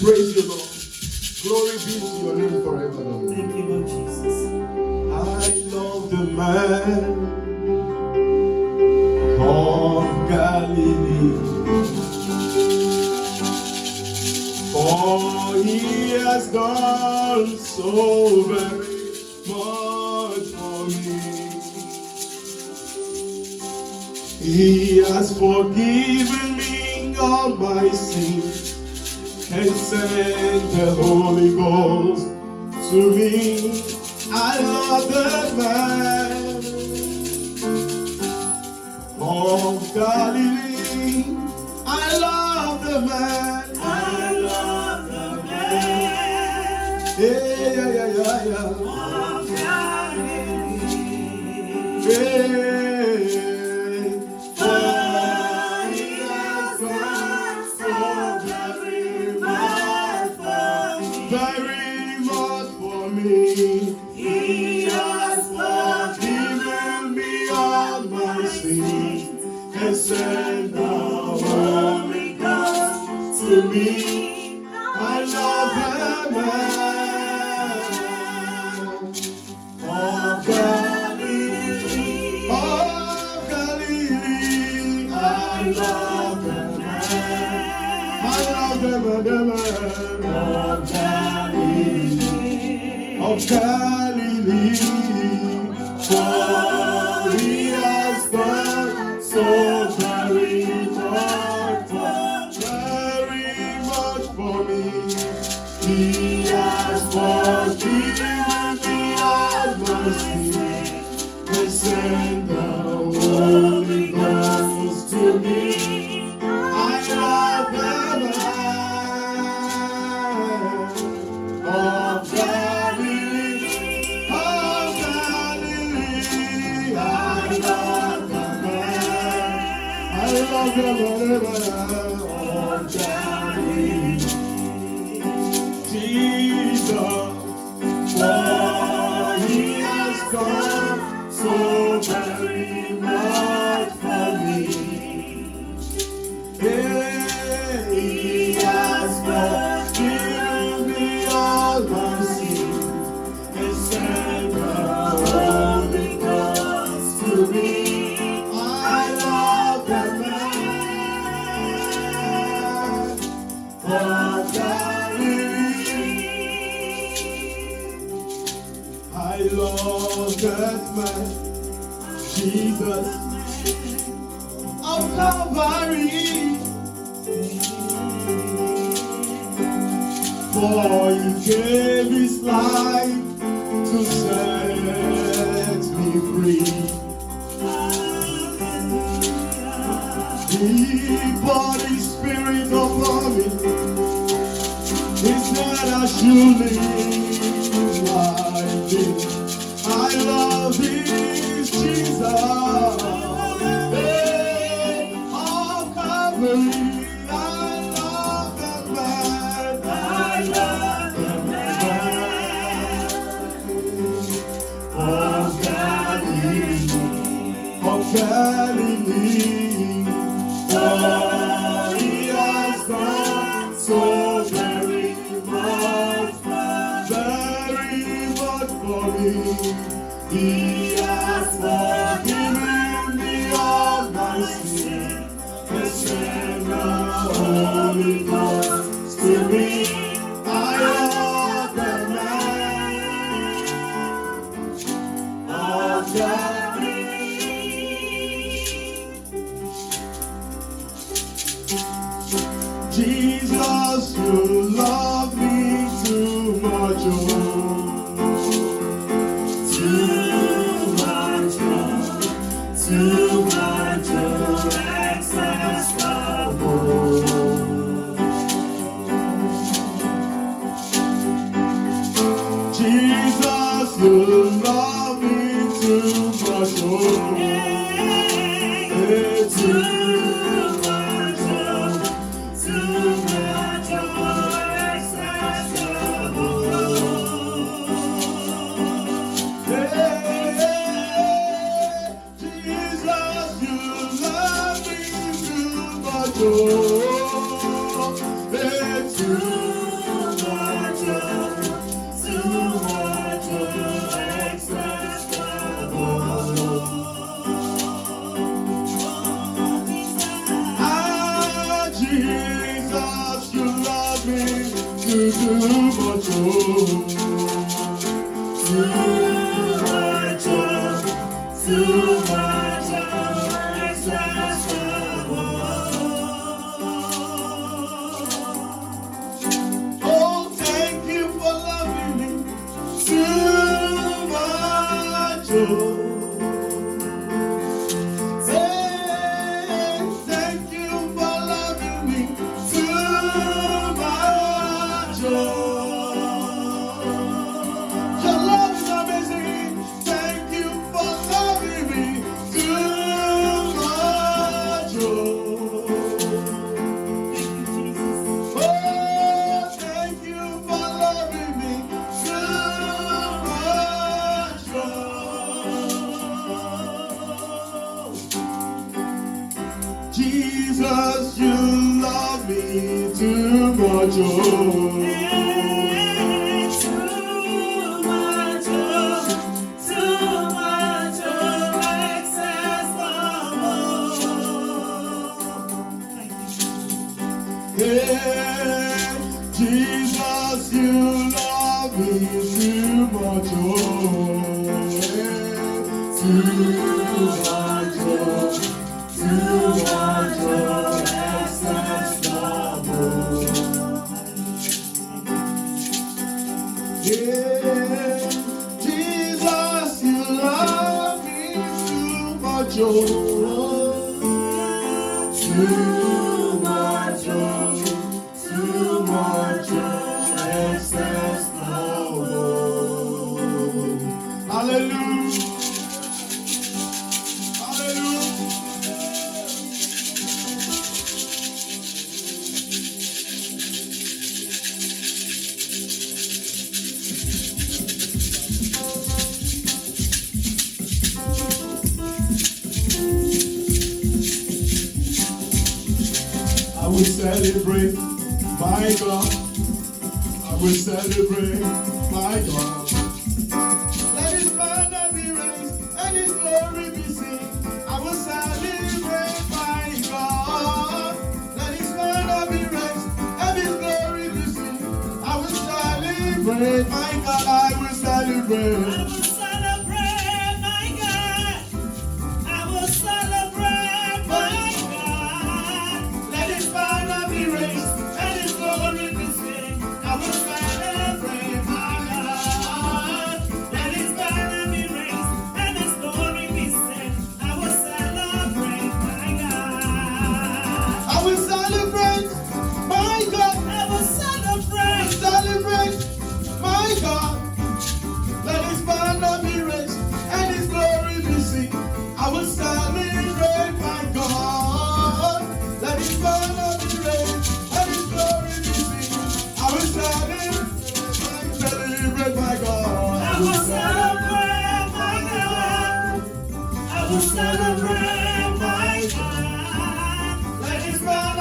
Praise you, Lord. Glory be to your name forever, Lord. Thank you, Lord Jesus. I love the man of Galilee, for he has done so very much for me. He has forgiven me all my sins and sent the Holy Ghost to me. I love the man of Galilee. I love the man. I love the man Yeah, yeah, yeah, yeah, yeah. of Galilee. Yeah. For he has done so very much for me. Very much for me. He has Forgiven me all my sins and sent the Holy Ghost to me. I love the man of Galilee. Of Galilee. I love the man. I love the man of Galilee. For he has done so very much for me. He has forgiven me all my sins and sent the Holy Ghost to me. I love the man of Galilee. Of Galilee. I love the man. I love the man of Galilee. Jesus, for he has done so very much for me. Yeah, he has forgiven me all my sins and sent the Holy Ghost to me. I love the man of Galilee. I love that man, Jesus of Calvary. For he gave his life to set me free. He poured his spirit upon me. He said I should live like this. I love this Jesus. Hey, of Calvary. I love the man. I love the man of Galilee. Of Galilee. For he has done so very much for me. He has forgiven me all my sins and sent the Holy Ghost to me. I love the man of Galilee. Jesus, you love me too much, oh. Too much, oh, excess trouble. Jesus, you love me too much, oh. Hey, too much, oh, excess trouble. Jesus, you love me too much, oh. love me to do much more. Too much excess Oh, thank you for loving me too much. Say, thank you for loving me too much. Your love is amazing. Thank you for loving me too much. Oh, thank you for loving me too much. Jesus, you love me too much. Hey, Jesus, you love me too much. Too much. Too much. Excess love. Yeah, Jesus, you love me too much. Too much, excess love. Hallelujah. Hallelujah. I will celebrate my God. I will celebrate my God. Let His banner be raised and His glory be seen. I will celebrate my God. Let His banner be raised and His glory be seen. I will celebrate my God. I will celebrate. I will celebrate my God. Celebrate my God. Let His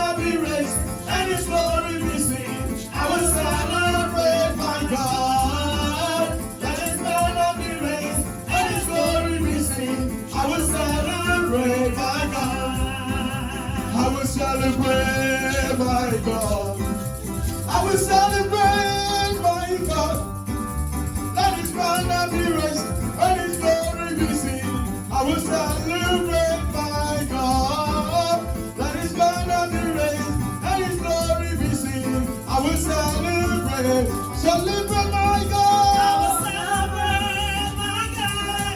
banner be raised and His glory be seen. I will celebrate my God. Let His banner be raised and His glory be seen. I will celebrate my God. I will celebrate my God. I will celebrate my God. Let His banner be raised and His glory be seen. I will celebrate my God. Let His banner be raised and His glory be seen. I will celebrate my God. I will celebrate my God.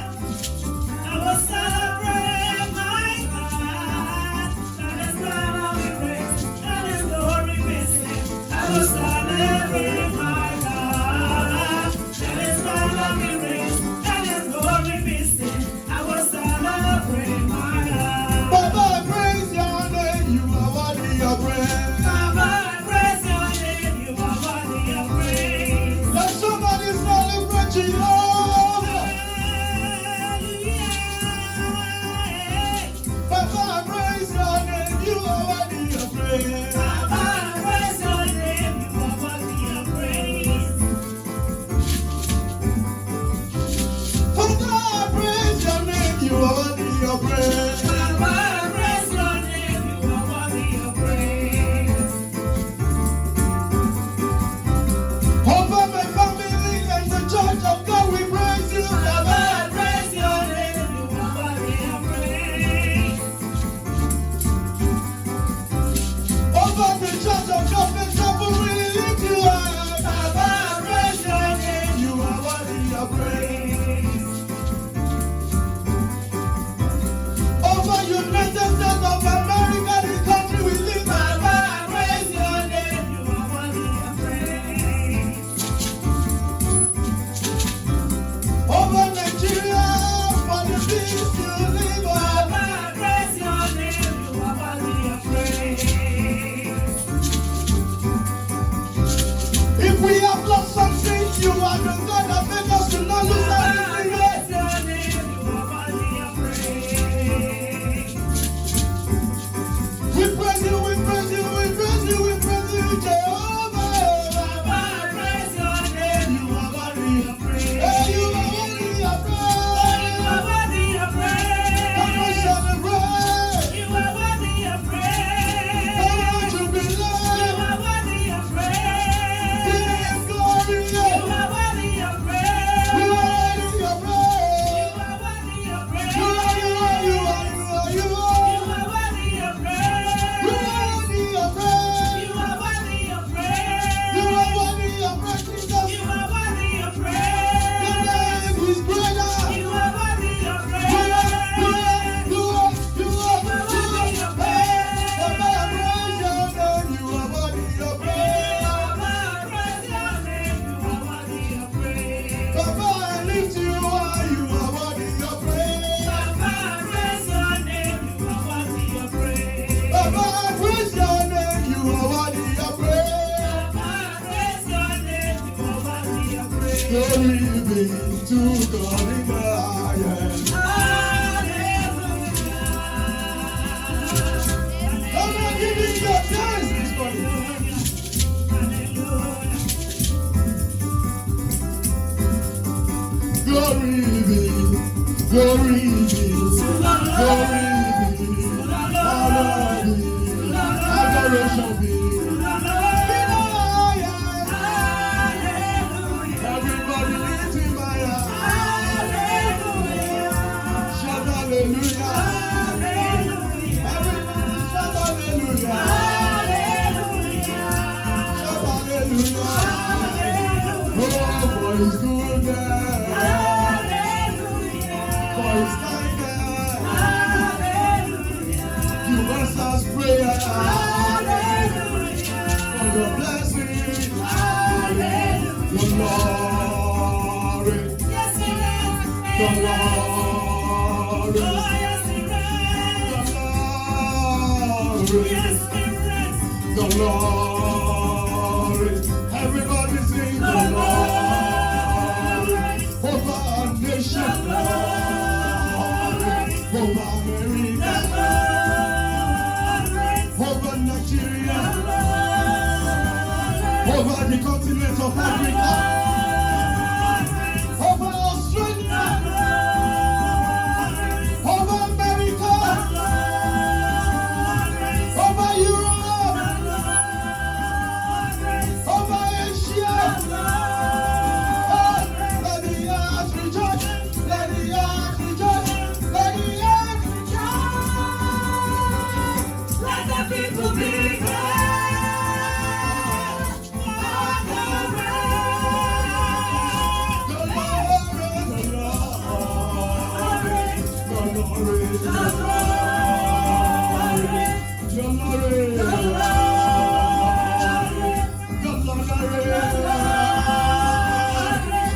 I will celebrate my God. Let His banner be raised and His glory be seen. I will celebrate my God. Let His banner be raised and His glory be seen. I will celebrate my God. Baba, I praise your name, you are worthy of praise. Let somebody celebrate Jehovah. Baba, I praise your name, you are worthy of praise. Glory be to God in the highest. Come on, give me your dance this morning. Glory be, glory be, glory be, honor be, adoration be. Everybody lifting my hands. Shout hallelujah. Everybody shout hallelujah. Shout hallelujah. Oh, for his goodness. For his kindness. You answers prayer. For your blessing. The glory. The glory. The glory. Everybody sing the glory. Over our nation. Over America. Over Nigeria. Over the continent of Africa. Over Australia. Over America. Over Europe. Over Asia. Let the earth rejoice. Let the earth rejoice. Let the earth rejoice. Let the people be glad.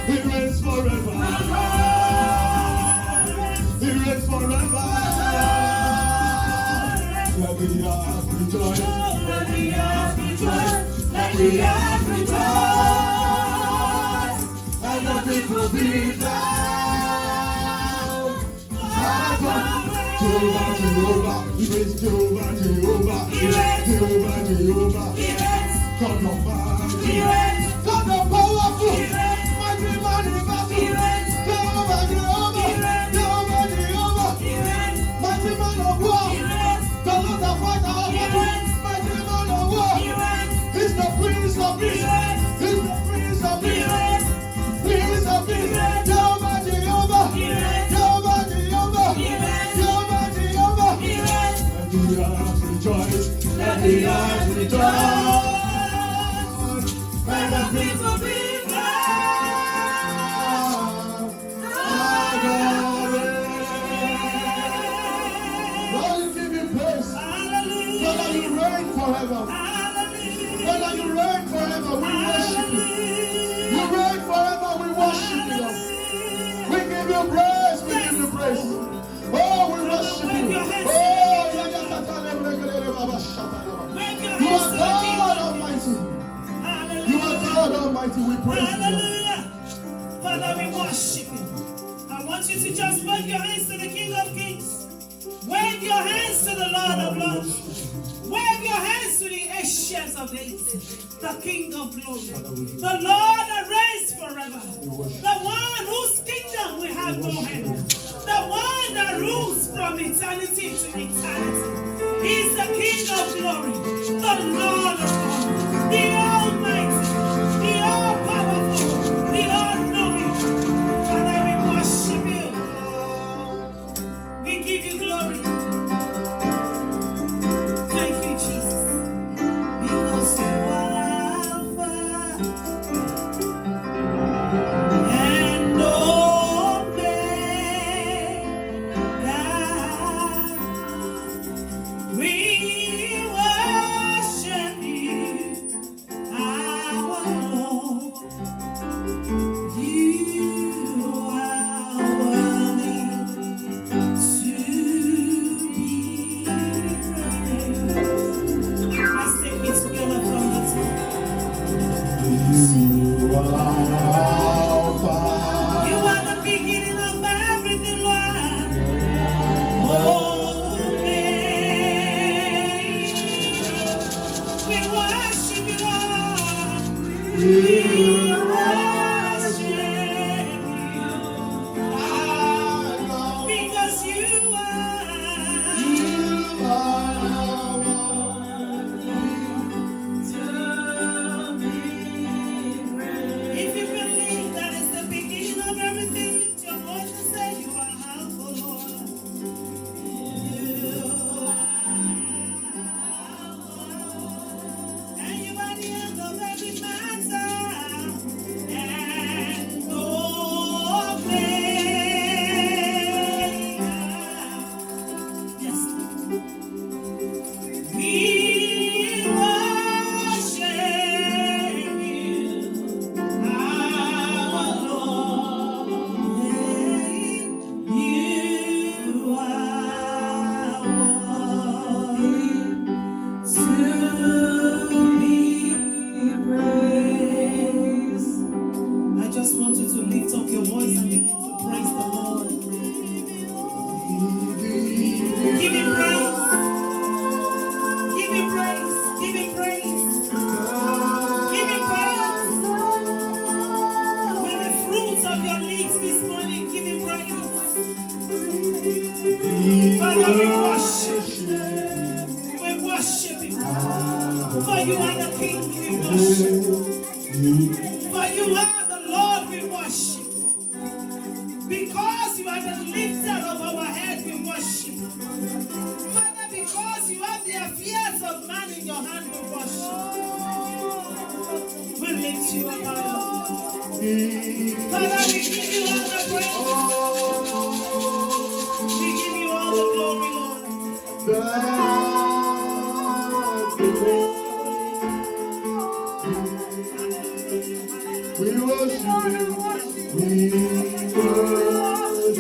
He reigns forever. He reigns forever. Let the earth rejoice. Let the earth rejoice. Let the earth rejoice. And the people be glad. Jehovah, Jehovah, he reigns. Jehovah, Jehovah, He reigns. Jehovah, Jehovah. He reigns. God of He power, reigns. God of powerful, He reigns. mighty man in He battle. reigns. Jehovah, Jehovah, He reigns. Jehovah, Jehovah, He reigns. mighty man of war. He reigns. The Lord that fight our He battle, reigns. mighty man of war. He reigns. He's the Prince of He Peace. reigns. He's the Prince of He Peace. reigns. Prince of Peace. reigns. Jehovah, Jehovah, He reigns. Jehovah, Jehovah, He reigns. Jehovah, Jehovah. He reigns. Let the earth rejoice. Let the earth rejoice. Let the Let the people be glad. Lord, you give me praise. Hallelujah. Father, you reign forever. Hallelujah. Father, you reign forever. We worship you. You reign forever. We worship you, Lord. We give you praise. We give you praise. Oh, we worship you. Oh, Make your you hands are to the God King. Almighty. Hallelujah. You are God Almighty. We praise you, Lord. Hallelujah. Father, we worship you. I want you to just wave your hands to the King of Kings. Wave your hands to the Lord of Lords. Wave your hands to the Ancients of Days, the King of Glory, the Lord that reigns forever, the one whose kingdom will have no end, the one that rules from eternity to eternity. He is the King of Glory, the Lord of Lords, the Almighty, the All-Powerful, the All-Knowing. Father, we worship you. We give you glory. Thank you, Jesus. Because you are Alpha and Omega. We worship you. Because you if you believe that is the beginning of everything, lift your voice and say you are helpful, Lord. And you are the end of every matter. And no failure. Yes. We worship you, our Lord. You are worthy to be praised. I just want you to lift up your voice and begin to praise the Lord. Give him praise. Give him praise. Give him praise. Give him praise. With the fruits of your lips this morning, give him praise. Father, we worship you. We worship you. For you are the King, we worship you. For you are the Lord, we worship you. Because you are the lifter of our head, we worship you. Father, because you have the affairs of man in your hand, we worship you. We lift you up, our Lord. Father, we give you all the praise. We give you all the glory, Lord. We worship you. We worship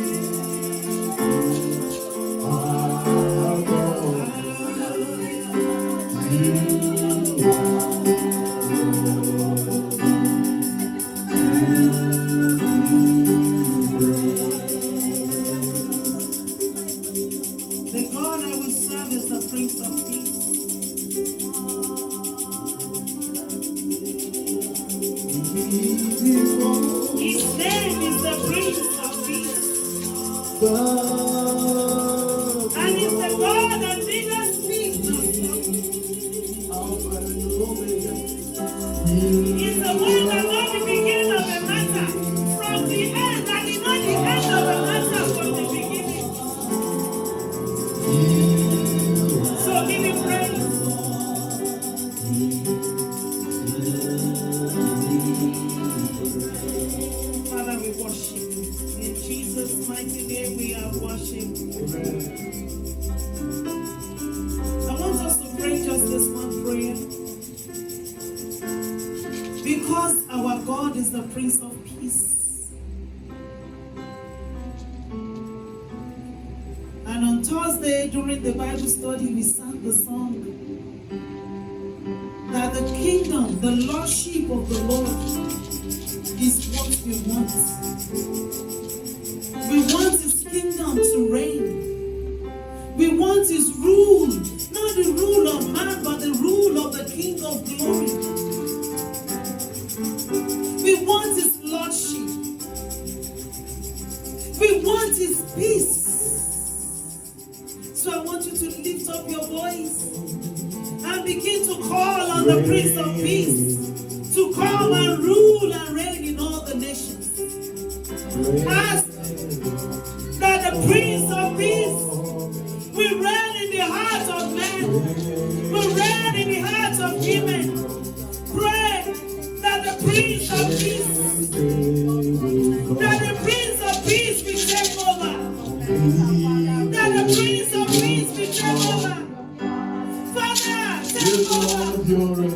you. Our God. You The God I will serve is the Prince of Peace. His name is the Prince of Peace. And it's the God that did not speak to He's the one that knows the beginning of a matter from the end, and he knows the end of a matter from the beginning. So give him praise. Father, we worship you. In Jesus' mighty name we are worshipped. I want us to pray just this one prayer. Because our God is the Prince of Peace. And on Thursday, during the Bible study, we sang the song that the kingdom, the lordship of the Lord is what we want. We want his kingdom to reign. We want his rule, not the rule of man, but the rule of the King of glory. We want his lordship. We want his peace. So I want you to lift up your voice and begin to call on the Prince of Peace to come and rule and reign in all the nations. Ask that the Prince of Peace will reign in the hearts of men, will reign in the hearts of women. Pray that the Prince of Peace, that the Prince of Peace will take over. That the Prince of Peace will take over. Father, take over.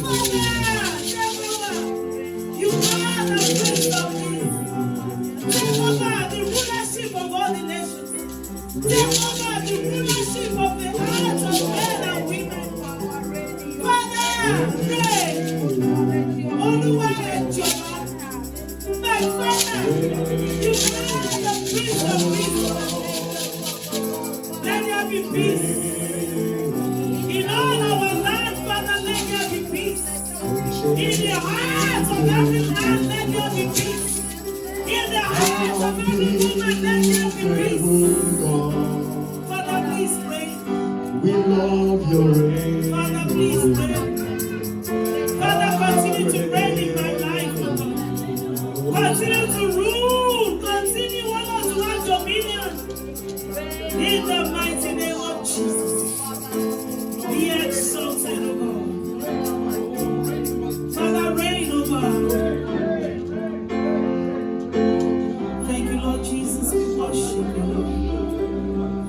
Father, take over. You are the Prince of Peace. Take over the rulership of all the nations. Take over the rulership of the hearts of men and women. Father, pray. Oluwa Ejoma. My Father, you are the Prince of Peace. Let there be peace. In all our land, Father, let there be peace. In the heart hearts of every man, let there be peace. In the hearts of every woman, let there be peace. Father, please reign. We love your reign. Father, please reign. Father, continue to reign in my life, O God. Continue to rule. Continue, O Lord, to have dominion. In the mighty name of Jesus. Be exalted, O God. Father, reign, O God. Thank you, Lord Jesus. We worship you, Lord.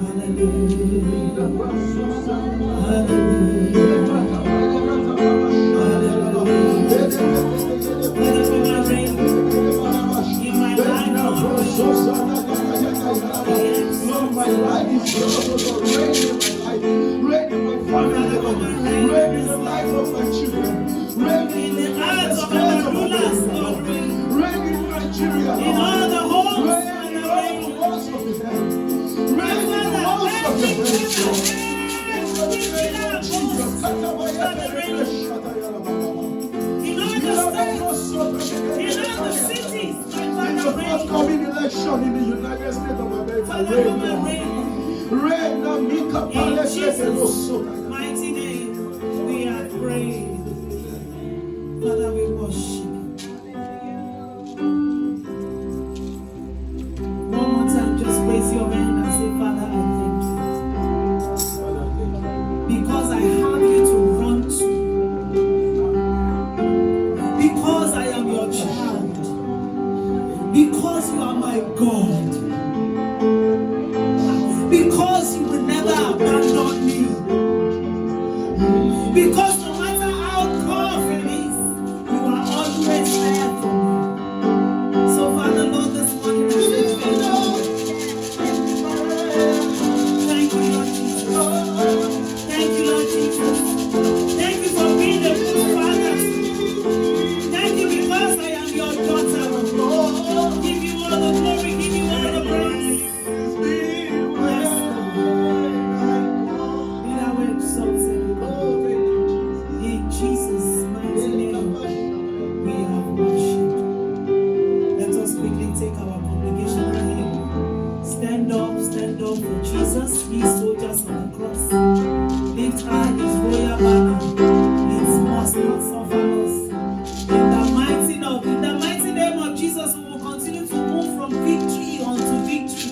Hallelujah. Hallelujah. Father, for my reign in my life, Lord, my life is yours, Lord. Reign in my life. Reign in my family, Lord. Reign in the life of my children. Reign in the hearts of our rulers, Lord. Reign in Nigeria, In all the homes, reign in all the walls of the heaven. Reign in the walls of the heaven. In the forthcoming election in the United States of America, reign, Namika Palace, mighty name, we are praying. Father, we worship you. One more time, just raise your hand and say, Father, I thank you. Because I have you to run to. Because I am your child. Because you are my God. Because you will never abandon me. Because no matter how tough it is, you are always there for me. So Father, Lord, this morning I say thank you. Thank you, Lord Jesus. Thank you, Lord Jesus. Thank you for being a good Father. Thank you because I am your daughter. Give you all the glory, give you all the praise. Yes, Lord. Be thou exalted. In Jesus' mighty name, we have worshiped. Let us quickly take our congregational hymn. Stand up for Jesus, his soldiers on the cross. Lift high his royal banner. It must not suffer us. In the mighty name of Jesus, we will continue to move from victory unto victory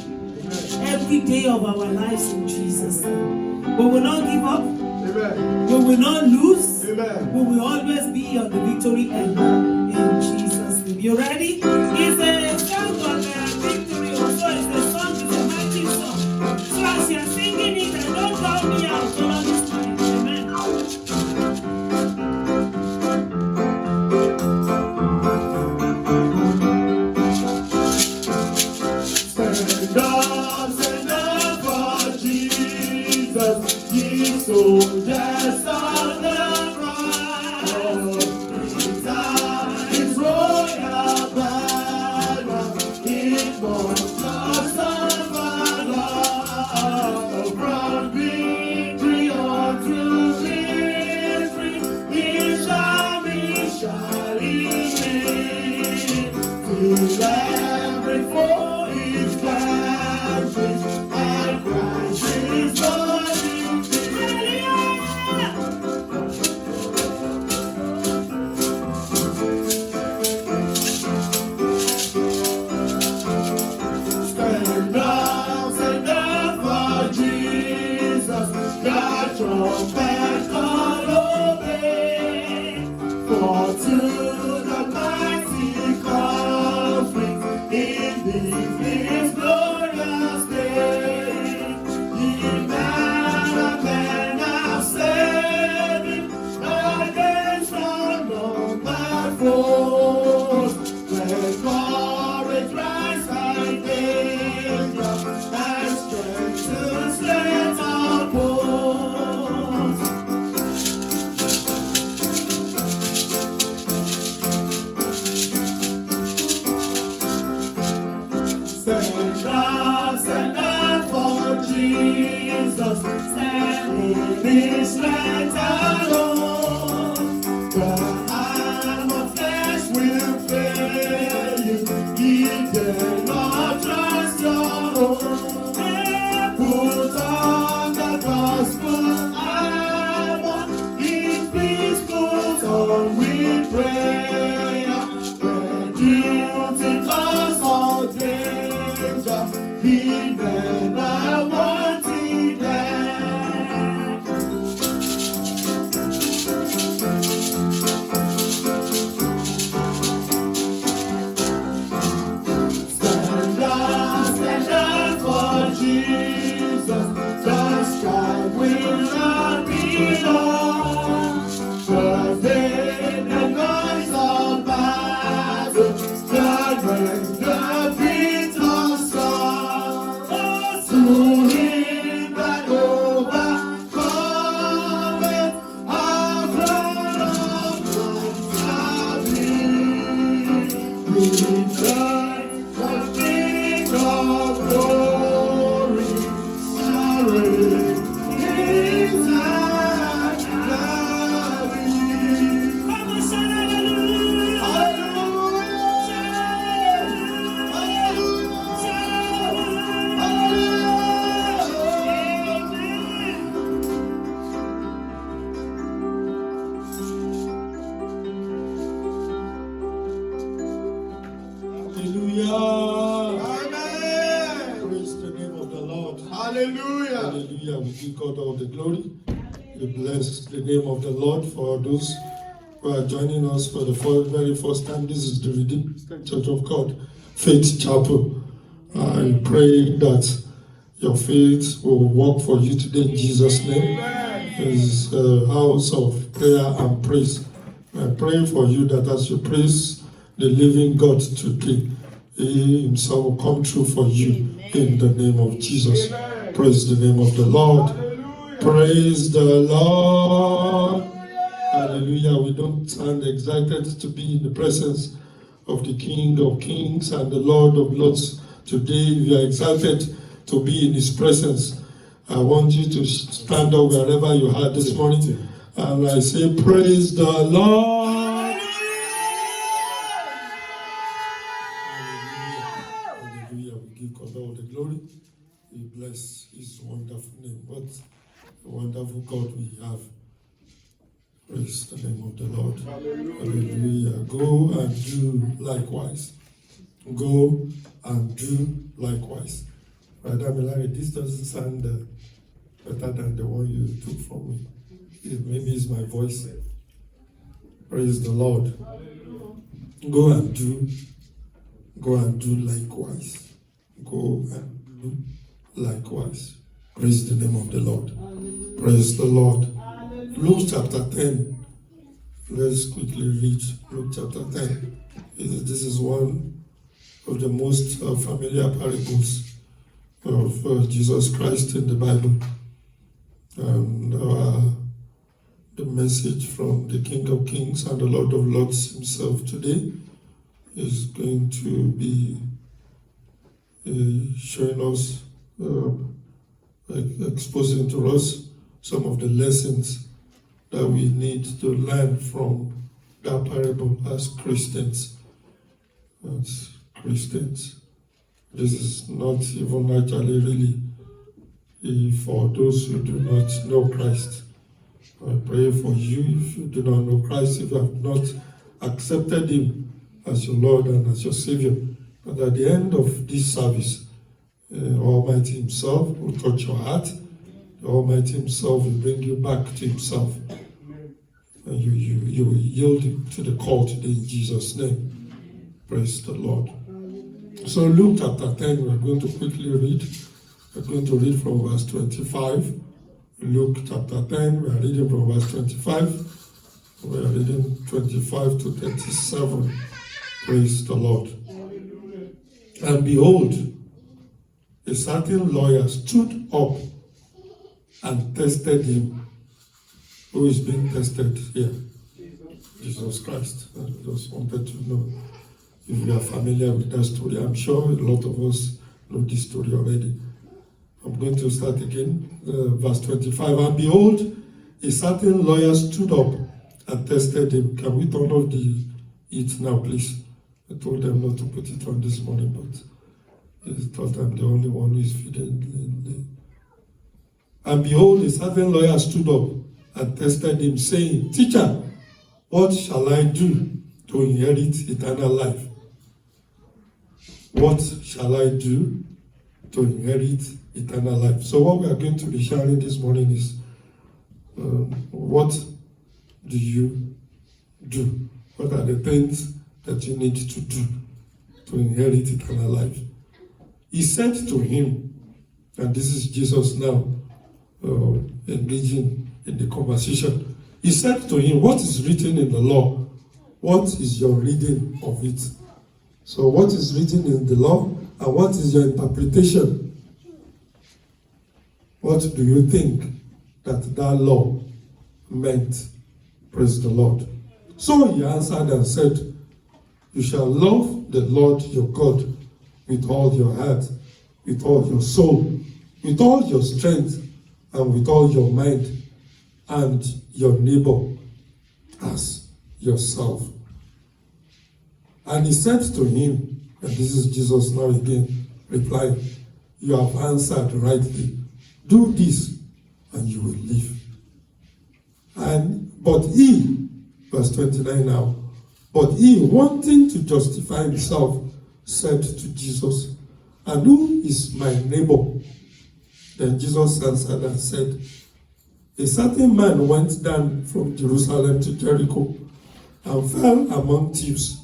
every day of our lives in Jesus' name. We will not give up. Amen. We will not lose. Amen. We will always be on the victory end. In Jesus' name. You ready? It's a song on victory. Also, it's a song, it's a mighty song. So as you're singing it, and don't call me out. So on this morning. Amen. Stand up for Jesus, ye soldiers on the cross. His royal banner, it must not suffer long. From victory unto victory, his army shall remain. Till every foe is vanquished, and Christ is Lord. Stand up for Jesus, the trumpet call obey. For to the mighty conflict in this glorious day, ye men are saving against unknown foes. Let courage rise like danger, and strength to strength our bones. Stand up for Jesus, stand in his strength alone. The arm of flesh Hallelujah. We give God all the glory. We bless the name of the Lord for those who are joining us for the very first time. This is the Redeemed Church of God, Faith Chapel. I pray that your faith will work for you today in Jesus' name. It's a house of prayer and praise. I pray for you that as you praise the living God today, He Himself will come true for you in the name of Jesus. Praise the name of the Lord. Praise the Lord. Hallelujah. We don't stand excited to be in the presence of the King of Kings and the Lord of Lords. Today, we are excited to be in His presence. I want you to stand up wherever you are this morning. And I say, praise the Lord. Hallelujah. We give God all the glory. We bless His wonderful name. What a wonderful God we have. Praise the name of the Lord. Hallelujah. Go and do likewise. Go and do likewise. Brother Milari, this doesn't sound better than the one you took from me. Maybe it's my voice. Praise the Lord. Go and do likewise. Go and do likewise. Praise the name of the Lord. Praise the Lord. Luke chapter 10. Let's quickly read Luke chapter 10. This is one of the most familiar parables of Jesus Christ in the Bible. And the message from the King of Kings and the Lord of Lords himself today is going to be showing us, exposing to us some of the lessons that we need to learn from that parable as Christians. As Christians. This is not even actually really for those who do not know Christ. I pray for you if you do not know Christ, if you have not accepted Him as your Lord and as your Savior. But at the end of this service, Almighty Himself will touch your heart. The Almighty Himself will bring you back to Himself. And you will yield to the call today in Jesus' name. Praise the Lord. So Luke chapter 10, we're going to quickly read. We're going to read from verse 25. Luke chapter 10, we are reading from verse 25. We are reading 25 to 37. Praise the Lord. And behold, a certain lawyer stood up and tested him. Who is being tested here? Jesus Christ. I just wanted to know if you are familiar with that story. I'm sure a lot of us know this story already. I'm going to start again, verse 25. And behold, a certain lawyer stood up and tested him. Can we turn off the heat now, please? I told them not to put it on this morning, but I thought I'm the only one who is feeding. And behold, a certain lawyer stood up and tested him, saying, Teacher, what shall I do to inherit eternal life? What shall I do to inherit eternal life? So what we are going to be sharing this morning is, what do you do? What are the things that you need to do to inherit eternal life? He said to him, and this is Jesus now engaging in the conversation. He said to him, what is written in the law? What is your reading of it? So what is written in the law and what is your interpretation? What do you think that law meant? Praise the Lord. So he answered and said, You shall love the Lord your God with all your heart, with all your soul, with all your strength, and with all your mind, and your neighbor as yourself. And he said to him, and this is Jesus now again replying, you have answered rightly. Do this, and you will live. But he, verse 29 now, but he, wanting to justify himself, said to Jesus, and who is my neighbor? Then Jesus answered and said, a certain man went down from Jerusalem to Jericho and fell among thieves,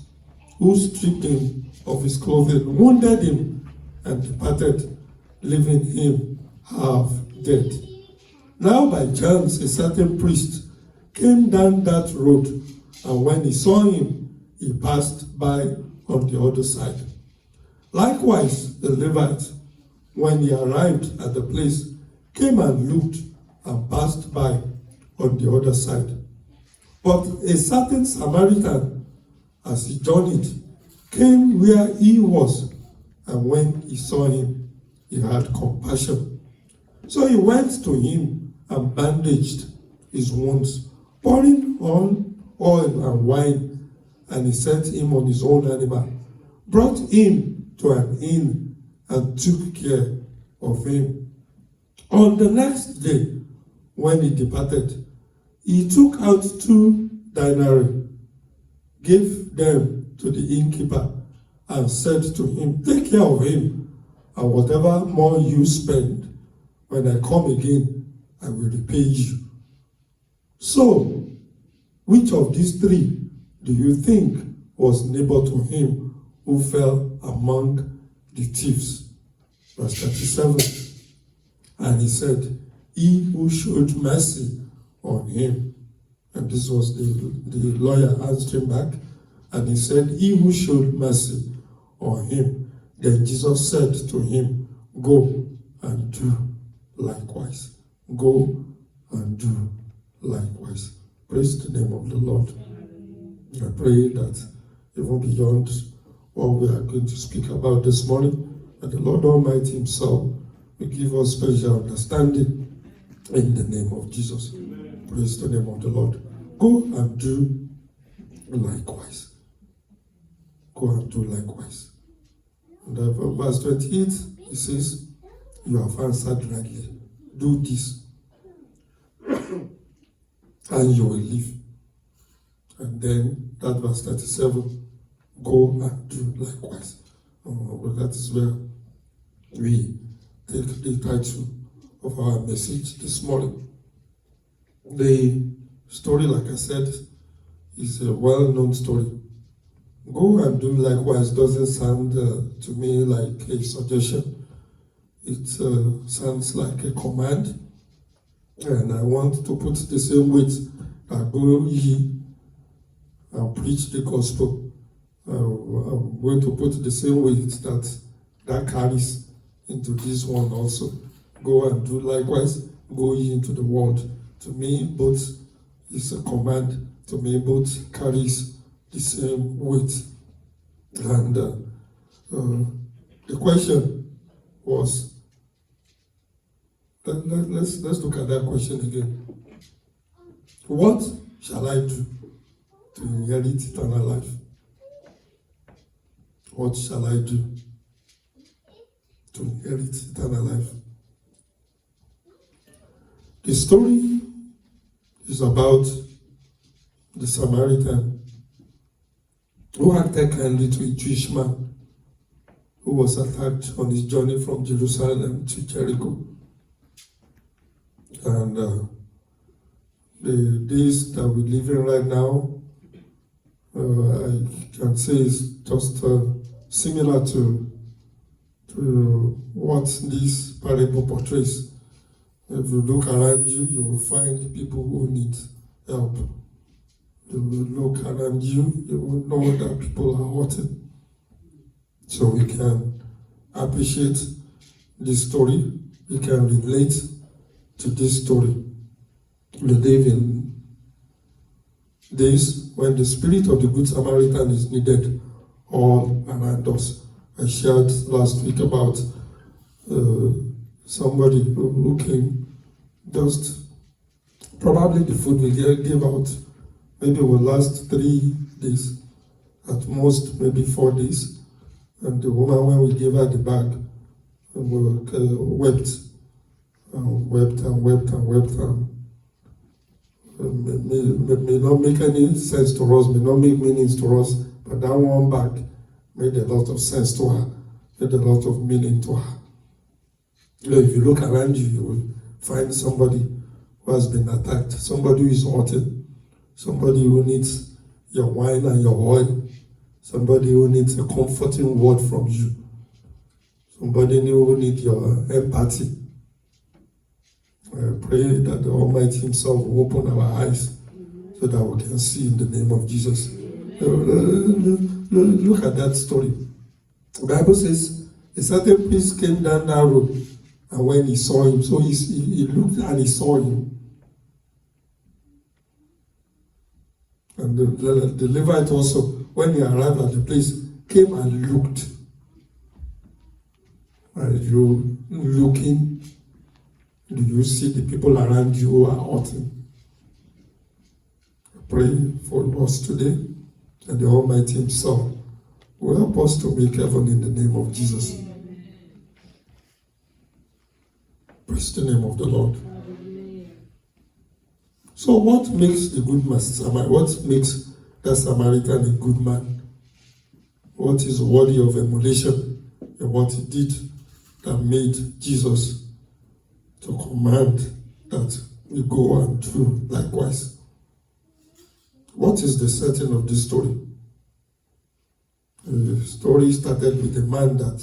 who stripped him of his clothing, wounded him, and departed, leaving him half dead. Now by chance a certain priest came down that road, and when he saw him, he passed by on the other side. Likewise the Levite, when he arrived at the place, came and looked and passed by on the other side. But a certain Samaritan, as he journeyed, came where he was, and when he saw him, he had compassion. So he went to him and bandaged his wounds, pouring on oil and wine, and he set him on his own animal, brought him to an inn, and took care of him. On the next day, when he departed, he took out 2 denarii, gave them to the innkeeper, and said to him, take care of him, and whatever more you spend, when I come again, I will repay you. So, which of these 3 do you think was neighbor to him who fell among the thieves? Verse 37. And he said, he who showed mercy on him. And this was the lawyer answering back. And he said, he who showed mercy on him. Then Jesus said to him, go and do likewise. Go and do likewise. Praise the name of the Lord. I pray that even beyond what we are going to speak about this morning, that the Lord Almighty himself will give us special understanding in the name of Jesus. Amen. Praise the name of the Lord. Go and do likewise. Go and do likewise. And verse 28, he says, you have answered rightly. Do this, and you will live. And then that verse 37, go and do likewise. Well, that is where we take the title of our message this morning. The story, like I said, is a well-known story. Go and do likewise doesn't sound to me like a suggestion. It sounds like a command. And I want to put the same weight that go ye and preach the gospel. I'm going to put the same weight that carries into this one also. Go and do likewise. Go ye into the world. To me, both is a command. To me, both carries the same weight. And the question was, let's look at that question again. What shall I do to inherit eternal life? What shall I do to inherit eternal life? The story is about the Samaritan who acted kindly to a Jewish man who was attacked on his journey from Jerusalem to Jericho. And the days that we live in right now, I can say is just similar to what this parable portrays. If you look around you, you will find people who need help. You will look around you, you will know that people are hurting. So we can appreciate this story. We can relate to this story. We live in days when the spirit of the Good Samaritan is needed all around us. I shared last week about somebody who came, just probably the food we gave out maybe will last 3 days, at most maybe 4 days. And the woman, when we gave her the bag, wept and wept and wept and wept, and may not make any sense to us, may not make meanings to us, but that one bag made a lot of sense to her, made a lot of meaning to her. You know, if you look around you, you will find somebody who has been attacked, somebody who is hurting, somebody who needs your wine and your oil, somebody who needs a comforting word from you, somebody who needs your empathy. I pray that the Almighty Himself will open our eyes so that we can see in the name of Jesus. Look at that story. The Bible says a certain priest came down that road, and when he saw him, so he looked and he saw him. And the Levite also, when he arrived at the place, came and looked. Are you looking? Do you see the people around you who are hurting? I pray for us today that the Almighty Himself will help us to make heaven in the name of Jesus. Praise the name of the Lord. So what makes the good man, what makes that Samaritan a good man? What is worthy of emulation in what he did that made Jesus to command that we go and do likewise? What is the setting of this story? The story started with a man that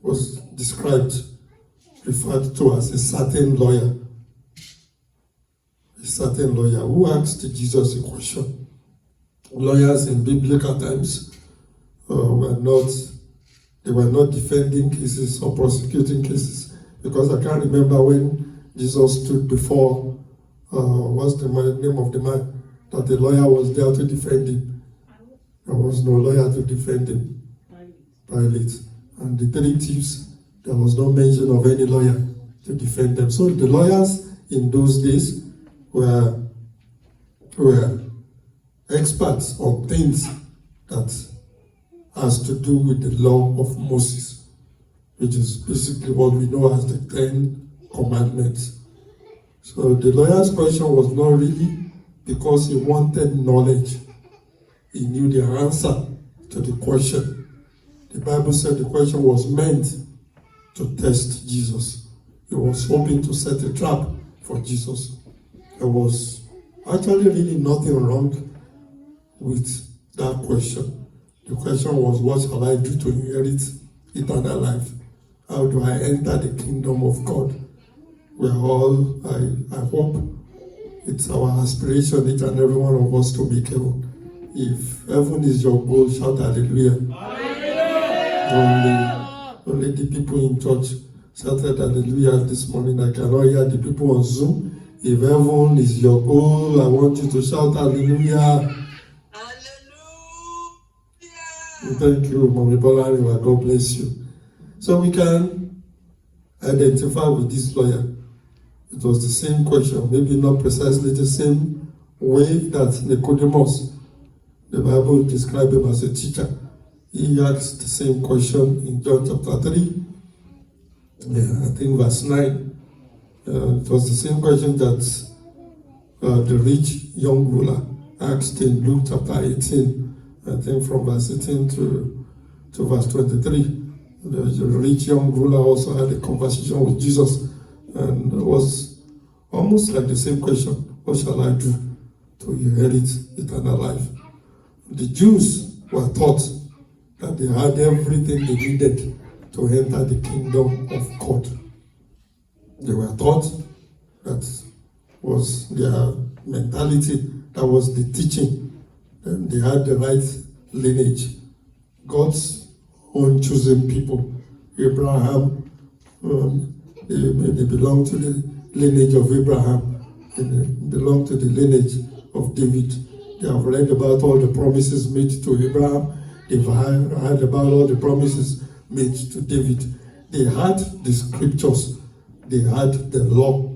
was described, referred to as a certain lawyer. A certain lawyer who asked Jesus a question. Lawyers in biblical times were not defending cases or prosecuting cases, because I can't remember when Jesus stood before what's the name of the man that the lawyer was there to defend him. There was no lawyer to defend him. Pilate. And the 3 thieves, there was no mention of any lawyer to defend them. So the lawyers in those days were experts on things that has to do with the law of Moses, which is basically what we know as the 10 Commandments. So the lawyer's question was not really because he wanted knowledge. He knew the answer to the question. The Bible said the question was meant to test Jesus. He was hoping to set a trap for Jesus. There was actually really nothing wrong with that question. The question was, what shall I do to inherit eternal life? How do I enter the kingdom of God? We are all, I hope it's our aspiration, each and every one of us, to make heaven. If heaven is your goal, shout hallelujah. Only the people in church shouted hallelujah this morning. I cannot hear the people on Zoom. If heaven is your goal, I want you to shout hallelujah. Hallelujah. Thank you, Mommy Bolari. God bless you. So we can identify with this lawyer. It was the same question, maybe not precisely the same way that Nicodemus, the Bible described him as a teacher. He asked the same question in John chapter 3, I think verse 9. It was the same question that the rich young ruler asked in Luke chapter 18, I think from verse 18 to verse 23. The rich young ruler also had a conversation with Jesus, and it was almost like the same question: what shall I do to inherit eternal life? The Jews were taught that they had everything they needed to enter the kingdom of God. They were taught, that was their mentality, that was the teaching, and they had the right lineage. God's own chosen people. Abraham, they belong to the lineage of Abraham, and they belong to the lineage of David. They have read about all the promises made to Abraham. They've heard about all the promises made to David. They had the scriptures. They had the law.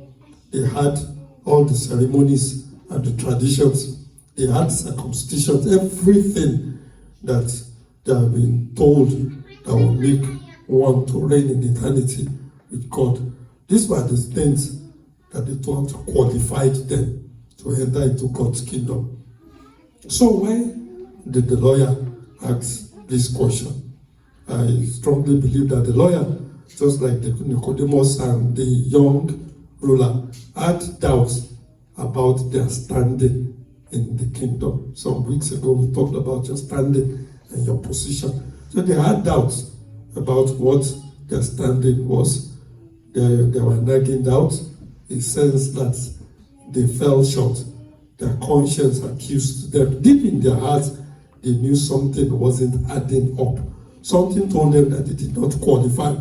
They had all the ceremonies and the traditions. They had circumcisions, everything that they have been told that will make one to reign in eternity with God. These were the things that they thought qualified them to enter into God's kingdom. So why did the lawyer ask this question? I strongly believe that the lawyer, just like the Nicodemus and the young ruler, had doubts about their standing in the kingdom. Some weeks ago we talked about your standing and your position. So they had doubts about what their standing was. They were nagging doubts, a sense that they fell short. Their conscience accused them. Deep in their hearts, they knew something wasn't adding up. Something told them that they did not qualify.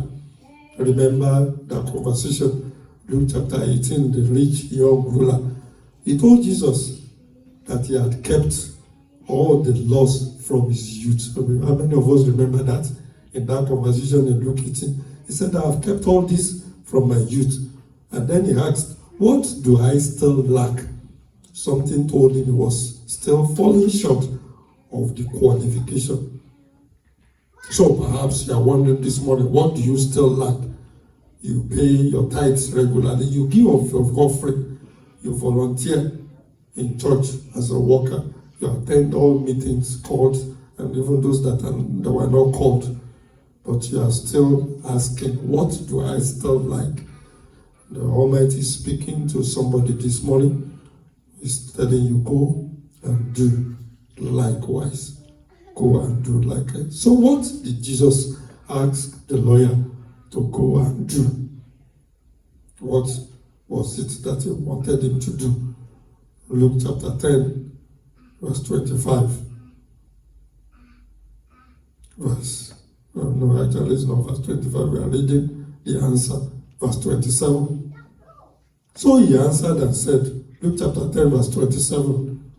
Remember that conversation, Luke chapter 18, the rich young ruler. He told Jesus that he had kept all the laws from his youth. How many of us remember that in that conversation in Luke 18? He said, I have kept all this from my youth. And then he asked, what do I still lack? Something told him he was still falling short of the qualification. So perhaps you are wondering this morning, what do you still lack? You pay your tithes regularly, you give of your offering, you volunteer in church as a worker, you attend all meetings called, and even those that were not called, but you are still asking, what do I still like? The Almighty is speaking to somebody this morning. He's telling you, go and do likewise. Go and do likewise. So what did Jesus ask the lawyer to go and do? What was it that he wanted him to do? Luke chapter 10, verse 25. Actually it's not verse 25. We are reading the answer. Verse 27. So he answered and said, Luke chapter 10, verse 27.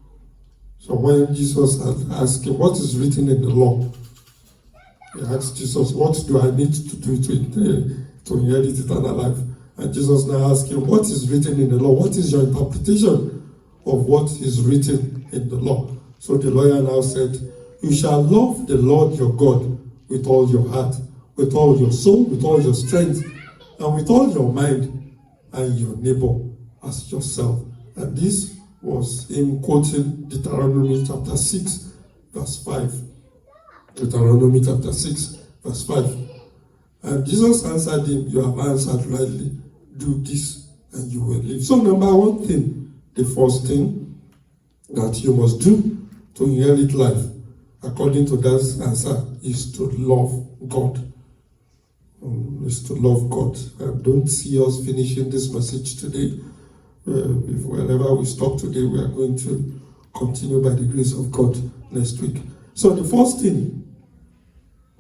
So when Jesus had asked him, what is written in the law? He asked Jesus, what do I need to do to inherit eternal life? And Jesus now asked him, what is written in the law? What is your interpretation of what is written in the law? So the lawyer now said, you shall love the Lord your God with all your heart, with all your soul, with all your strength, and with all your mind, and your neighbor as yourself. And this was him quoting Deuteronomy chapter 6, verse 5. Deuteronomy chapter 6, verse 5. And Jesus answered him, you have answered rightly. Do this and you will live. So number one thing, the first thing that you must do to inherit life, according to that answer, is to love God. Is to love God. Don't see us finishing this message today. If wherever we stop today, we are going to continue by the grace of God next week. So the first thing,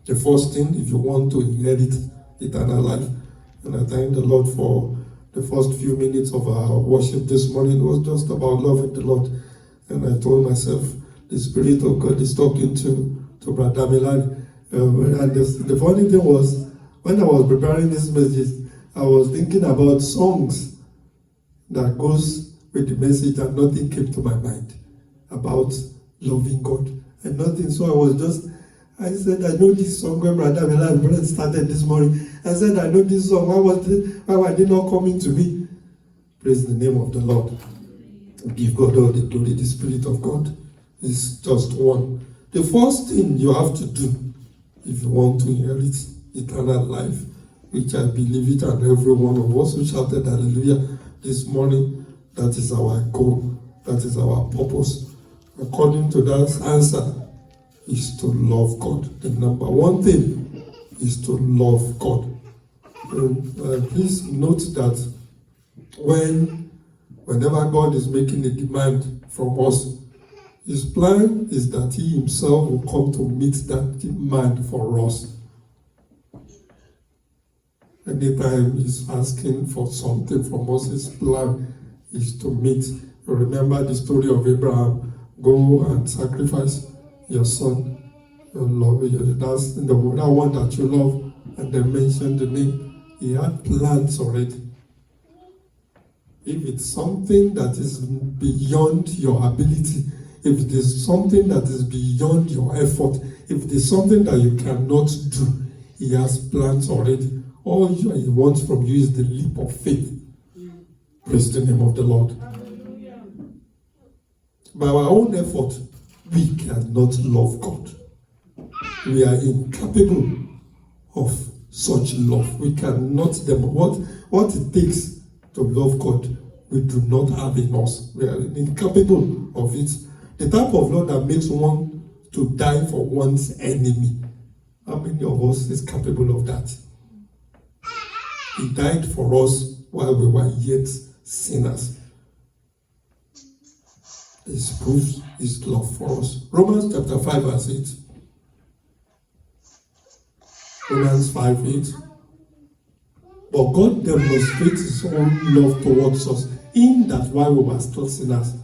if you want to inherit eternal life, and I thank the Lord for the first few minutes of our worship this morning, it was just about loving the Lord. And I told myself, the Spirit of God is talking to Brother Milani. And the funny thing was, when I was preparing this message, I was thinking about songs that goes with the message, and nothing came to my mind about loving God. And nothing. So I said, I know this song when Brother Milani started this morning. I said, I know this song. Why were they not coming to me? Praise the name of the Lord. Give God all the glory. The Spirit of God is just one. The first thing you have to do if you want to inherit eternal life, which I believe it, and every one of us who shouted hallelujah this morning, that is our goal, that is our purpose. According to that answer, is to love God. The number one thing is to love God. Please note that whenever God is making a demand from us, his plan is that he himself will come to meet that demand for us. Anytime he's asking for something from us, his plan is to meet. You remember the story of Abraham go and sacrifice your son, your love, that's that one that you love, and then mention the name. He had plans already. If it's something that is beyond your ability, if it is something that is beyond your effort, if it is something that you cannot do, he has plans already. All he wants from you is the leap of faith. Praise the name of the Lord. By our own effort, we cannot love God. We are incapable of such love. We cannot what it takes to love God, we do not have in us. We are incapable of it. The type of love that makes one to die for one's enemy. How many of us is capable of that? He died for us while we were yet sinners. This proves his love for us. Romans chapter 5 verse 8. Romans 5:8. But God demonstrates his own love towards us in that while we were still sinners,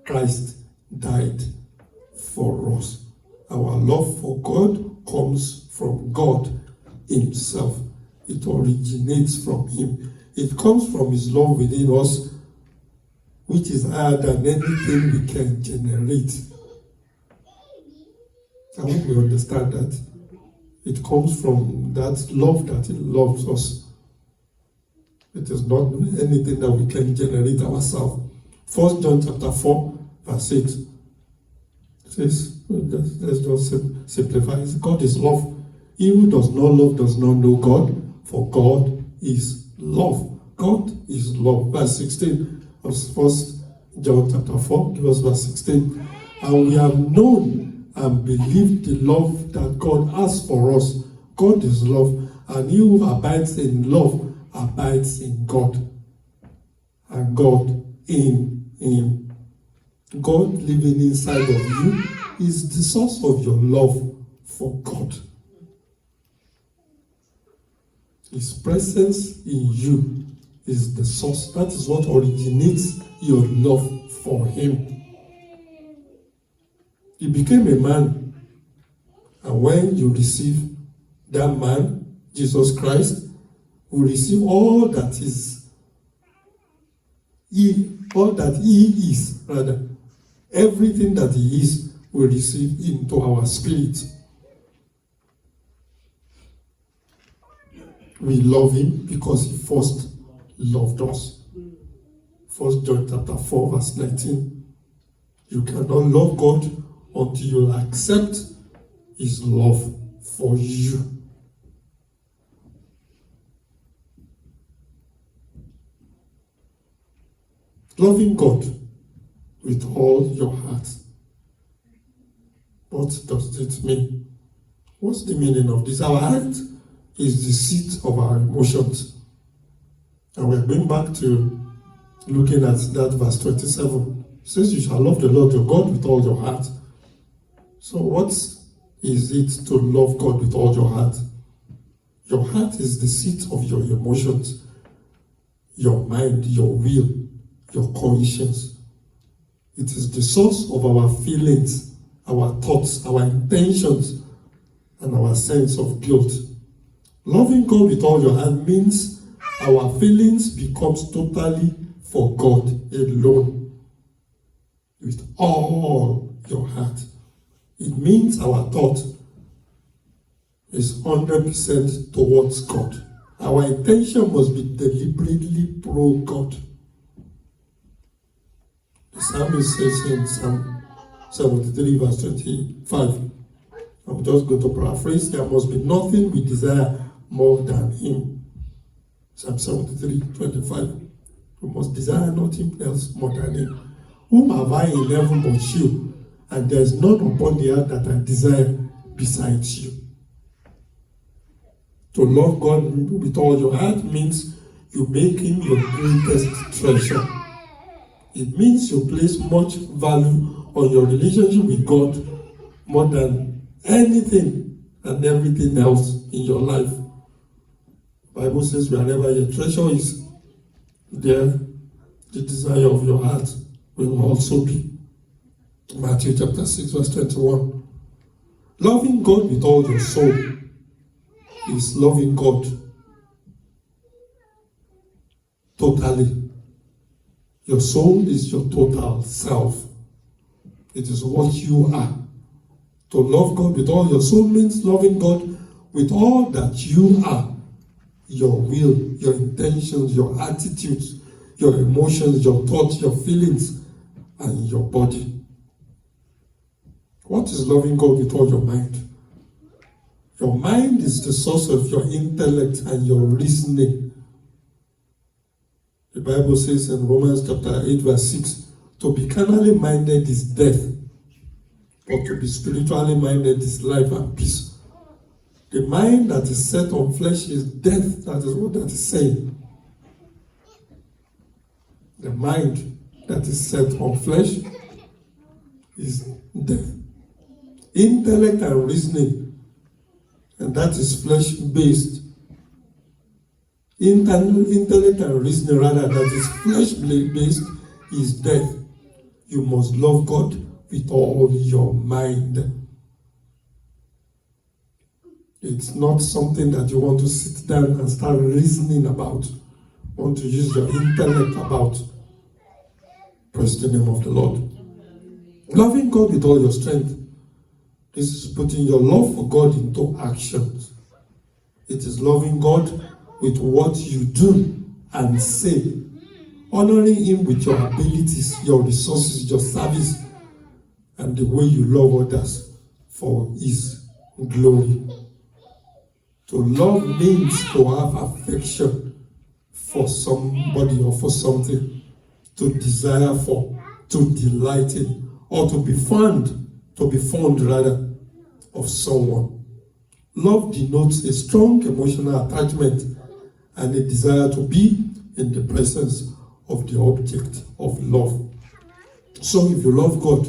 Christ died for us. Our love for God comes from God himself. It originates from him. It comes from his love within us, which is higher than anything we can generate. I hope we understand that. It comes from that love that he loves us. It is not anything that we can generate ourselves. 1 John chapter 4, verse 8. It says, let's just simplify it. God is love. He who does not love does not know God, for God is love. God is love. Verse 16 of 1 John chapter 4, give us verse 16. And we have known and believed the love that God has for us. God is love, and he who abides in love abides in God, and God in him. God living inside of you is the source of your love for God. His presence in you is the source. That is what originates your love for him. He became a man, and when you receive that man, Jesus Christ, will receive all that he is, rather. Everything that he is will receive into our spirit. We love him because he first loved us. 1 John chapter 4, verse 19. You cannot love God until you accept his love for you. Loving God with all your heart. What does it mean? What's the meaning of this? Our heart is the seat of our emotions. And we're going back to looking at that verse 27. It says you shall love the Lord your God with all your heart. So what is it to love God with all your heart? Your heart is the seat of your emotions, your mind, your will, your conscience. It is the source of our feelings, our thoughts, our intentions, and our sense of guilt. Loving God with all your heart means our feelings becomes totally for God alone. With all your heart. It means our thought is 100% towards God. Our intention must be deliberately pro-God. The psalmist says in Psalm 73 verse 25, I'm just going to paraphrase, there must be nothing we desire more than him. Psalm 73, 25. We must desire nothing else more than him. Whom have I in heaven but you? And there is none upon the earth that I desire besides you. To love God with all your heart means you make him your greatest treasure. It means you place much value on your relationship with God more than anything and everything else in your life. The Bible says wherever your treasure is, there the desire of your heart will also be. Matthew chapter 6, verse 21. Loving God with all your soul is loving God totally. Your soul is your total self. It is what you are. To love God with all your soul means loving God with all that you are. Your will, your intentions, your attitudes, your emotions, your thoughts, your feelings, and your body. What is loving God with all your mind? Your mind is the source of your intellect and your reasoning. The Bible says in Romans chapter 8 verse 6, to be carnally minded is death, but to be spiritually minded is life and peace. The mind that is set on flesh is death. That is what that is saying. The mind that is set on flesh is death. Intellect and reasoning, and that is flesh-based. Intellect and reasoning, rather, that is flesh-based, is death. You must love God with all your mind. It's not something that you want to sit down and start reasoning about, want to use your intellect about. Praise the name of the Lord. Loving God with all your strength. This is putting your love for God into actions. It is loving God with what you do and say. Honoring Him with your abilities, your resources, your service, and the way you love others for His glory. To love means to have affection for somebody or for something, to desire for, to delight in, or to be fond rather, of someone. Love denotes a strong emotional attachment and a desire to be in the presence of the object of love. So if you love God,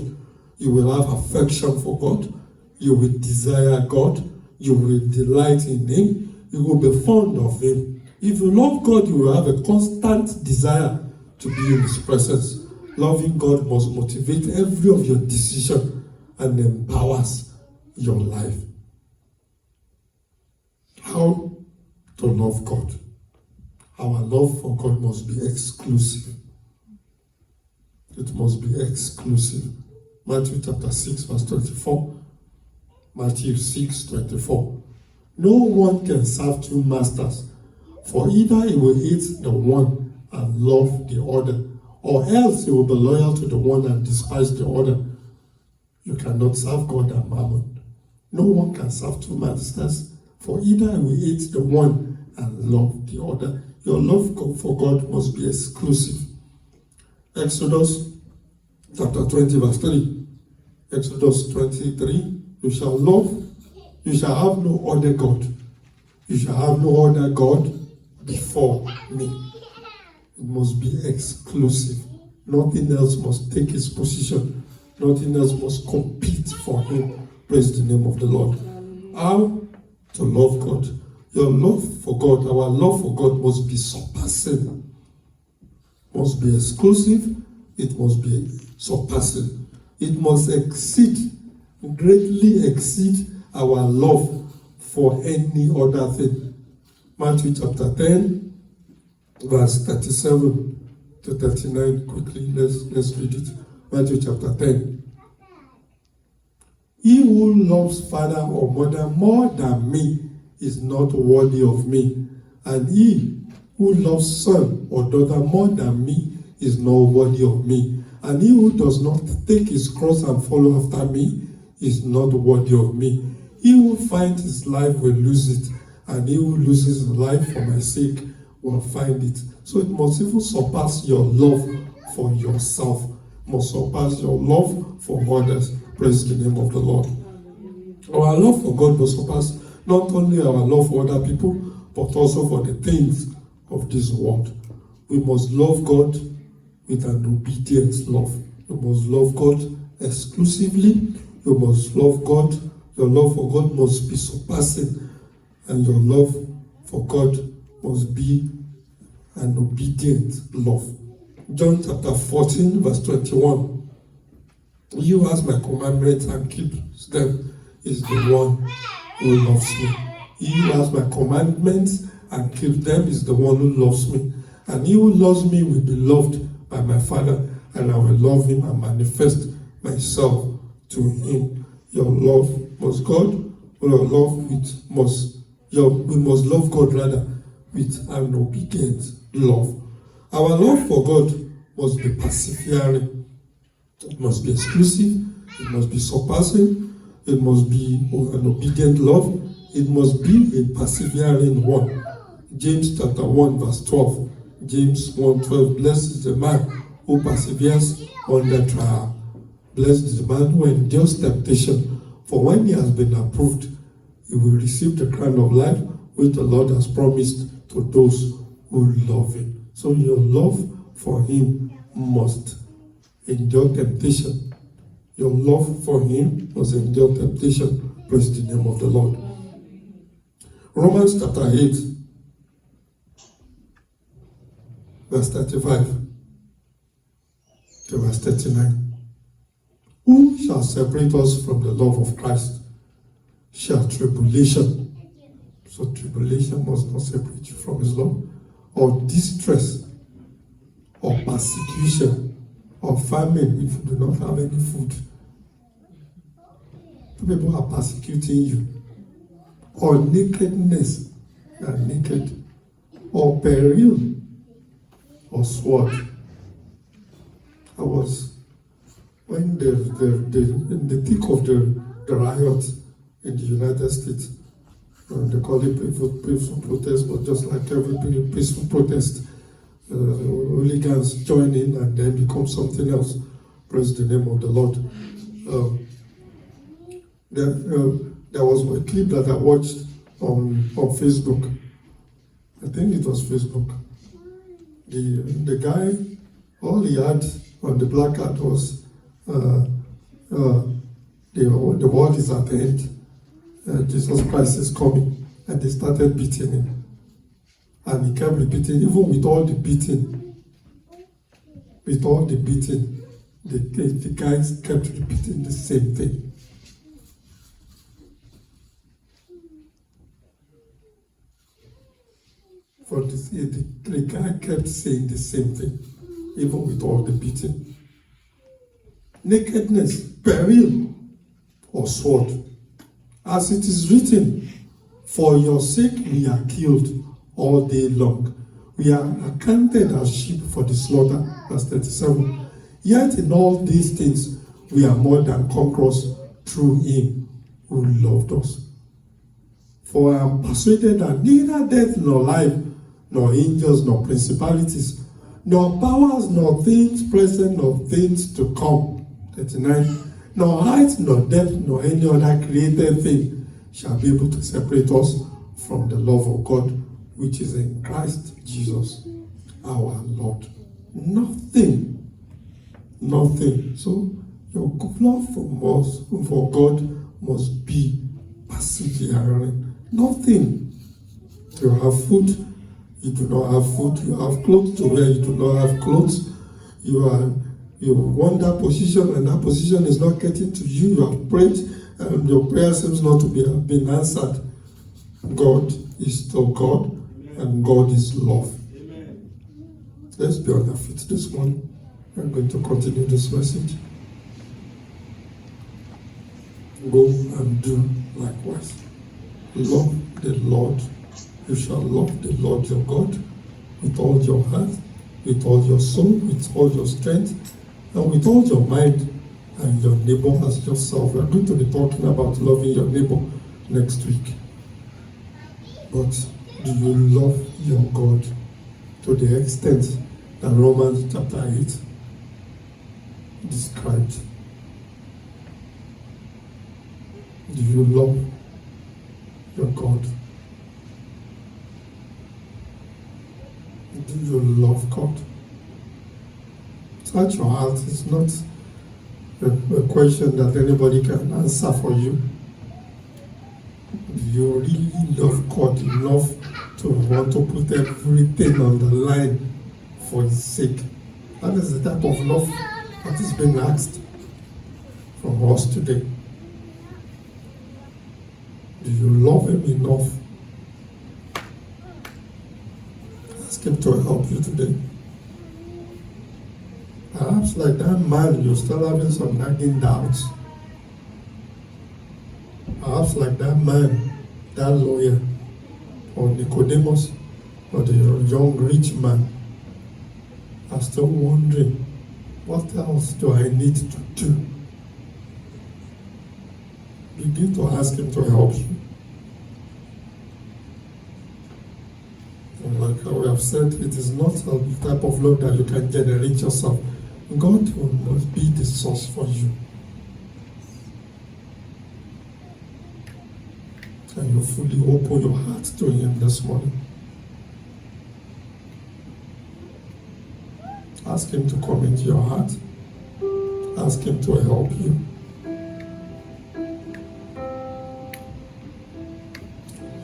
you will have affection for God, you will desire God, you will delight in Him, you will be fond of Him. If you love God, you will have a constant desire to be in His presence. Loving God must motivate every of your decision and empowers your life. How to love God? Our love for God must be exclusive. It must be exclusive. Matthew chapter 6 verse 24. Matthew 6:24. No one can serve two masters, for either he will hate the one and love the other, or else he will be loyal to the one and despise the other. You cannot serve God and mammon. No one can serve two masters, for either he will hate the one and love the other. Your love for God must be exclusive. Exodus chapter 20 verse 3. Exodus 23. You shall have no other God. You shall have no other God before me. It must be exclusive. Nothing else must take his position. Nothing else must compete for him. Praise the name of the Lord. How to love God? Your love for God, our love for God must be surpassing. Must be exclusive. It must be surpassing. It must greatly exceed our love for any other thing. Matthew chapter 10, verse 37 to 39. Quickly, let's read it. Matthew chapter 10. He who loves father or mother more than me is not worthy of me, and he who loves son or daughter more than me is not worthy of me, and he who does not take his cross and follow after me is not worthy of me. He who finds his life will lose it, and he who loses his life for my sake will find it. So it must even surpass your love for yourself, must surpass your love for others. Praise the name of the Lord. Our love for God must surpass not only our love for other people, but also for the things of this world. We must love God with an obedient love. We must love God exclusively. You must love God. Your love for God must be surpassing, and your love for God must be an obedient love. John chapter 14 verse 21. He who has my commandments and keeps them is the one who loves me. He who has my commandments and keeps them is the one who loves me. And he who loves me will be loved by my Father, and I will love him and manifest myself to him. Your love must God, we must love God rather with an obedient love. Our love for God must be persevering. It must be exclusive. It must be surpassing. It must be an obedient love. It must be a persevering one. James chapter 1 verse 12. James 1:12. Blessed is the man who perseveres under trial. Blessed is the man who endures temptation. For when he has been approved, he will receive the crown of life which the Lord has promised to those who love him. So your love for him must endure temptation. Your love for him must endure temptation. Praise the name of the Lord. Romans chapter 8, verse 35 to verse 39. Who shall separate us from the love of Christ? Shall tribulation? So tribulation must not separate you from his love. Or distress, or persecution, or famine if you do not have any food. People are persecuting you. Or nakedness, you are naked. Or peril, or sword. I was, when in the thick of the riot in the United States, they call it peaceful protest, but just like every peaceful protest, hooligans join in and then become something else. Praise the name of the Lord. There was a clip that I watched on Facebook. I think it was Facebook. The guy, all he had on the placard was the world is at the end. Jesus Christ is coming. And they started beating him. And he kept repeating, even with all the beating, the guys kept repeating the same thing. For this, the guy kept saying the same thing, even with all the beating. Nakedness, peril, or sword. As it is written, for your sake we are killed all day long. We are accounted as sheep for the slaughter. Verse 37. Yet in all these things we are more than conquerors through him who loved us. For I am persuaded that neither death nor life, nor angels, nor principalities, nor powers, nor things present, nor things to come. 39. Nor height, nor depth, nor any other created thing shall be able to separate us from the love of God, which is in Christ Jesus, our Lord. Nothing. So your love for God must be persevering. Nothing. You have food, you do not have food. You have clothes to wear, you do not have clothes. You want that position, and that position is not getting to you. You have prayed, and your prayer seems not to be being answered. God is still God, and God is love. Amen. Let's be on our feet this morning. I'm going to continue this message. Go and do likewise. Love the Lord. You shall love the Lord your God with all your heart, with all your soul, with all your strength, and with all your mind, and your neighbor as yourself. We are going to be talking about loving your neighbor next week. But do you love your God to the extent that Romans chapter 8 described? Do you love your God? Do you love God? Search your heart. It's not a question that anybody can answer for you. Do you really love God enough to want to put everything on the line for His sake? That is the type of love that is being asked. from us today. Do you love him enough? Ask him to help you today. Perhaps like that man, you're still having some nagging doubts. Perhaps like that man, that lawyer, or Nicodemus, or the young rich man, are still wondering, what else do I need to do? Begin to ask him to help you. And like we have said, it is not a type of love that you can generate yourself. God will not be the source for you. Can you fully open your heart to him this morning? Ask him to come into your heart. Ask him to help you.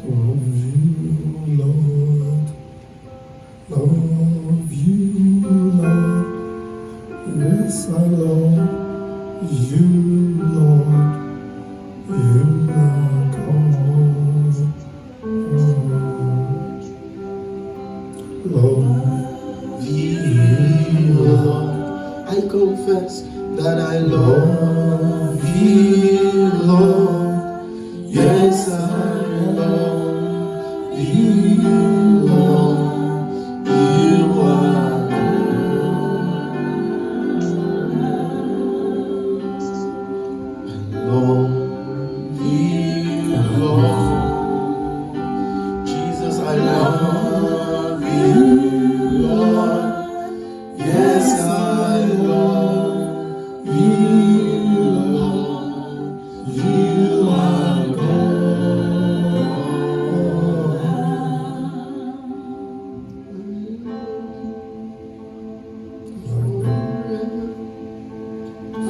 Love you, Lord. Love you, Lord. Yes, I love you, Lord. You are God. Love you, Lord. I confess that I love you, Lord. Yes, I love you, Lord. You are love you, Lord. Jesus, I love you, Lord. Yes, I love you, Lord. You are God.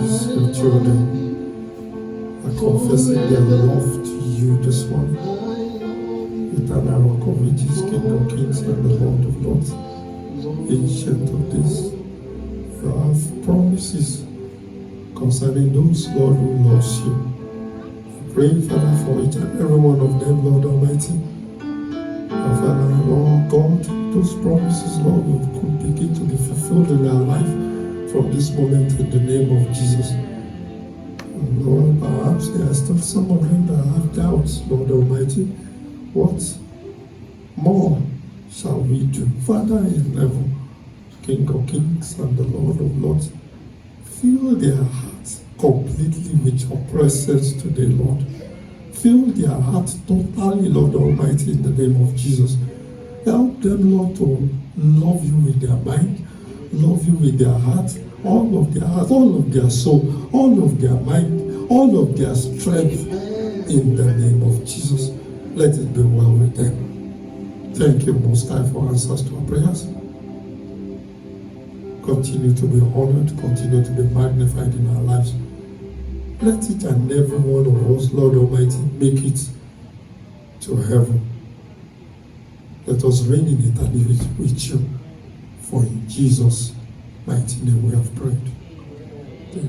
As your children are confessing their love to you this morning, eternal rock of ages, King of kings and the Lord of lords, ancient of days, you have promises concerning those, Lord, who loves you. I pray, Father, for each and every one of them, Lord Almighty. And Father, Lord God, those promises, Lord, could begin to be fulfilled in their life from this moment in the name of Jesus. And Lord, perhaps there are still some of them that have doubts, Lord Almighty. What more shall we do? Father in heaven, King of kings and the Lord of lords, fill their hearts completely with your presence today, Lord. Fill their hearts totally, Lord Almighty, in the name of Jesus. Help them, Lord, to love you with their mind, love you with their heart, all of their heart, all of their soul, all of their mind, all of their strength, in the name of Jesus. Let it be well with them. Thank you, Most High, for answers to our prayers. Continue to be honored, continue to be magnified in our lives. Let each and every one of us, Lord Almighty, make it to heaven. Let us reign in eternity with you. For in Jesus' mighty name we have prayed.